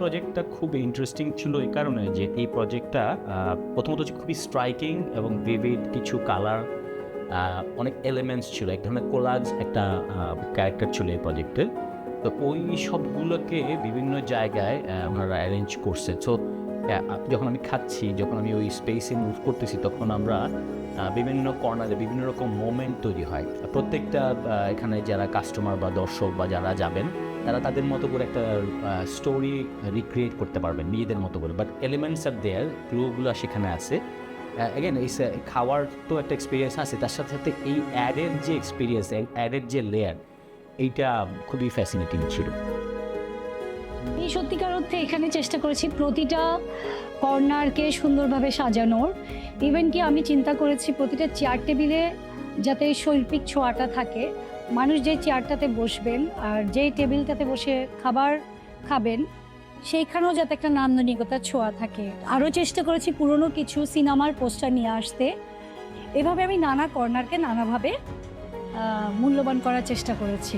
প্রজেক্টটা খুব ইন্টারেস্টিং ছিল এই কারণে যে এই প্রজেক্টটা প্রথমত হচ্ছে খুবই স্ট্রাইকিং এবং ভিভিড কিছু কালার, অনেক এলিমেন্টস ছিল, এক ধরনের কোলাজ একটা ক্যারেক্টার ছিল এই প্রজেক্টের। তো ওই সবগুলোকে বিভিন্ন জায়গায় ওনারা অ্যারেঞ্জ করছে। সো যখন আমি খাচ্ছি, যখন আমি ওই স্পেসে মুভ করতেছি, তখন আমরা বিভিন্ন কর্নারে বিভিন্ন রকম মোমেন্ট তৈরি হয়। প্রত্যেকটা এখানে যারা কাস্টমার বা দর্শক বা যারা যাবেন, তারা তাদের মতো করে একটা স্টোরি রিক্রিয়েট করতে পারবেন নিজেদের মতো করে। বাট এলিমেন্টস আর দেয়ার, ক্লুগুলো সেখানে আছে। এগেন এই খাওয়ার তো একটা এক্সপিরিয়েন্স আছে, তার সাথে সাথে এই অ্যাডের যে এক্সপিরিয়েন্স, অ্যাডের যে লেয়ার, এইটা খুবই ফ্যাসিনেটিং ছিল। এই সত্যিকার অর্থে এখানে চেষ্টা করেছি প্রতিটা কর্নারকে সুন্দরভাবে সাজানোর। ইভেন কি আমি চিন্তা করেছি প্রতিটা চেয়ার টেবিলে যাতে শৈল্পিক ছোঁয়াটা থাকে, মানুষ যে চেয়ারটাতে বসবেন আর যেই টেবিলটাতে বসে খাবার খাবেন সেইখানেও যাতে একটা নান্দনিকতার ছোঁয়া থাকে। আরও চেষ্টা করেছি পুরনো কিছু সিনেমার পোস্টার নিয়ে আসতে। এভাবে আমি নানা কর্নারকে নানাভাবে মূল্যবান করার চেষ্টা করেছি।